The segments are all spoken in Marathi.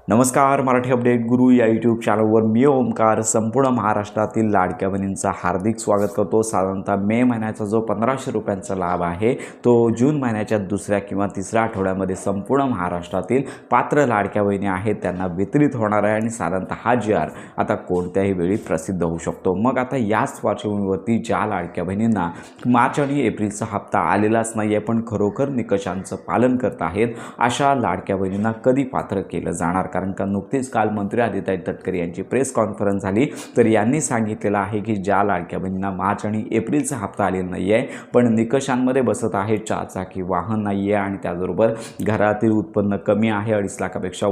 नमस्कार. मराठी अपडेट गुरु या यूट्यूब चॅनलवर मी ओमकार संपूर्ण महाराष्ट्रातील लाडक्या बहिणींचा हार्दिक स्वागत करतो. साधारणतः मे महिन्याचा जो 1500 रुपयांचा लाभ आहे तो जून महिन्याच्या दुसऱ्या किंवा तिसऱ्या आठवड्यामध्ये संपूर्ण महाराष्ट्रातील पात्र लाडक्या बहिणी आहेत त्यांना वितरित होणार आहे आणि साधारणतः हा जी.आर. आता कोणत्याही वेळी प्रसिद्ध होऊ शकतो. मग आता याच पार्श्वभूमीवरती ज्या लाडक्या बहिणींना मार्च आणि एप्रिलचा हप्ता आलेलाच नाही आहे पण खरोखर निकषांचं पालन करत आहेत अशा लाडक्या बहिणींना कधी पात्र केलं जाणार, कारण का नुकतीच काल मंत्री आदित्य तटकरे यांची प्रेस कॉन्फरन्स झाली तर यांनी सांगितलेलं आहे की ज्या लाडक्या बहिणींना मार्च आणि एप्रिलचा हप्ता आलेला नाही आहे पण निकषांमध्ये बसत आहे, 4 चाकी वाहन नाही आहे आणि त्याचबरोबर घरातील उत्पन्न कमी आहे, 2.5 लाखापेक्षा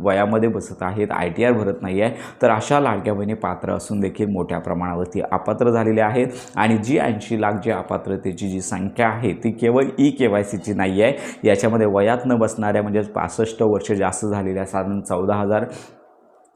वयामध्ये बसत आहेत, ITR भरत नाही आहे, तर अशा लाडक्या बहिणी पात्र असून देखील मोठ्या प्रमाणावरती अपात्र झालेले आहेत आणि जी 80 लाख जी अपात्रतेची जी संख्या आहे ती केवळ KYCची नाही आहे. याच्यामध्ये वयात न बसणाऱ्या म्हणजे 65 वर्ष जास्त झालेल्या साधारण 14,000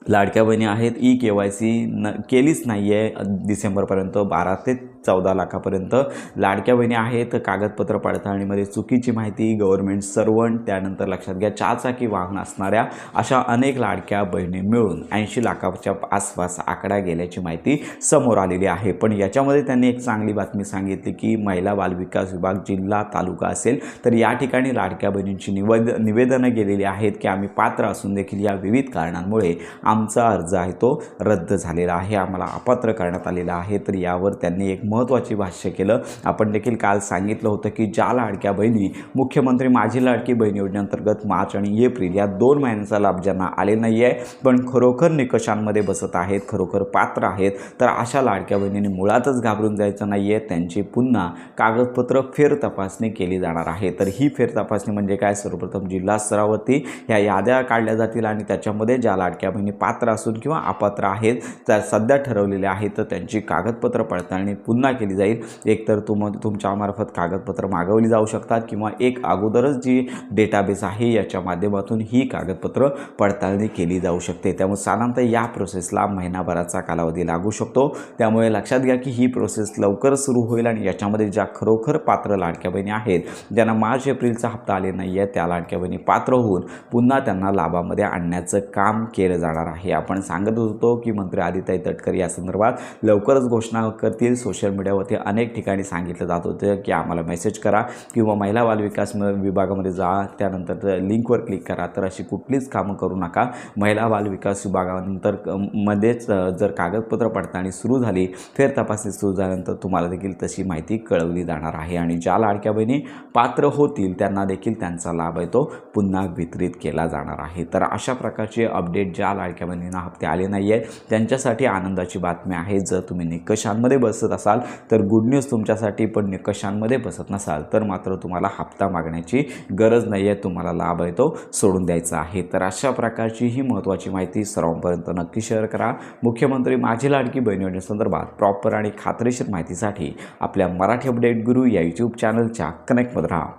लाडक्या बहिणी आहेत. KYC केलीच नाही आहे डिसेंबरपर्यंत. 12 ते 14 लाखापर्यंत लाडक्या बहिणी आहेत. कागदपत्र पडताळणीमध्ये चुकीची माहिती, गव्हर्नमेंट सर्वंट, त्यानंतर लक्षात घ्या 4 चाकी वाहन असणाऱ्या अशा अनेक लाडक्या बहिणी मिळून 80 लाखाच्या आसपास आकडा गेल्याची माहिती समोर आलेली आहे. पण याच्यामध्ये त्यांनी एक चांगली बातमी सांगितली की महिला बालविकास विभाग जिल्हा तालुका असेल तर या ठिकाणी लाडक्या बहिणींची निवेदनं गेलेली आहेत की आम्ही पात्र असून देखील या विविध कारणांमुळे आमचा अर्ज आहे तो रद्द झालेला आहे, आम्हाला अपात्र करण्यात आलेला आहे. तर यावर त्यांनी एक महत्त्वाचे भाष्य केलं. आपण देखील काल सांगितलं होतं की ज्या लाडक्या बहिणी मुख्यमंत्री माझी लाडकी बहीण योजनेअंतर्गत मार्च आणि एप्रिल या 2 महिन्यांचा लाभ ज्यांना आले नाही आहे पण खरोखर निकषांमध्ये बसत आहेत, खरोखर पात्र आहेत, तर अशा लाडक्या बहिणींनी मुळातच घाबरून जायचं नाही आहे. त्यांची पुन्हा कागदपत्र फेर तपासणी केली जाणार आहे. तर ही फेर तपासणी म्हणजे काय? सर्वप्रथम जिल्हा स्तरावरती ह्या याद्या काढल्या जातील आणि त्याच्यामध्ये ज्या लाडक्या बहिणी पात्र असून किंवा अपात्र आहेत त्या सध्या ठरवलेल्या आहेत तर त्यांची कागदपत्र पडताळणी पुन्हा केली जाईल. एकतर तुमच्यामार्फत कागदपत्र मागवली जाऊ शकतात किंवा एक अगोदरच जी डेटाबेस आहे याच्या माध्यमातून ही कागदपत्र पडताळणी केली जाऊ शकते. त्यामुळे साधारणतः या प्रोसेसला महिनाभराचा कालावधी लागू शकतो. त्यामुळे लक्षात घ्या की ही प्रोसेस लवकर सुरू होईल आणि याच्यामध्ये ज्या खरोखर पात्र लाडक्या बहिणी आहेत ज्यांना मार्च एप्रिलचा हप्ता आले नाही आहे त्या लाडक्या बहिणी पात्र होऊन पुन्हा त्यांना लाभामध्ये आणण्याचं काम केलं जाणार आहे. आपण सांगत होतो की मंत्री आदित्य तटकरे या संदर्भात लवकरच घोषणा करतील. सोशल मीडियावरती अनेक ठिकाणी सांगितलं जात होतं की आम्हाला मेसेज करा किंवा महिला बालविकास विभागामध्ये जा, त्यानंतर लिंकवर क्लिक करा. तर अशी कुठलीच कामं करू नका. महिला बालविकास विभागानंतर मध्येच जर कागदपत्र पडताळणी सुरू झाली, फेर तपासणी सुरू झाल्यानंतर तुम्हाला देखील तशी माहिती कळवली जाणार आहे आणि ज्या लाडक्या बहिणी पात्र होतील त्यांना देखील त्यांचा लाभ आहे तो पुन्हा वितरित केला जाणार आहे. तर अशा प्रकारचे अपडेट ज्या लाडक्या बहिणींना हप्ते आले नाही आहे त्यांच्यासाठी आनंदाची बातमी आहे. जर तुम्ही निकषांमध्ये बसत असाल तर गुड न्यूज तुमच्यासाठी, पण निकषांमध्ये बसत नसाल तर मात्र तुम्हाला हप्ता मागण्याची गरज नाही आहे, तुम्हाला लाभ आहे तो सोडून द्यायचा आहे. तर अशा प्रकारची ही महत्त्वाची माहिती सर्वांपर्यंत नक्की शेअर करा. मुख्यमंत्री माझी लाडकी बहीण योजनेसंदर्भात प्रॉपर आणि खात्रीशीर माहितीसाठी आपल्या मराठी अपडेट गुरु या यूट्यूब चॅनलच्या कनेक्टमध्ये राहा.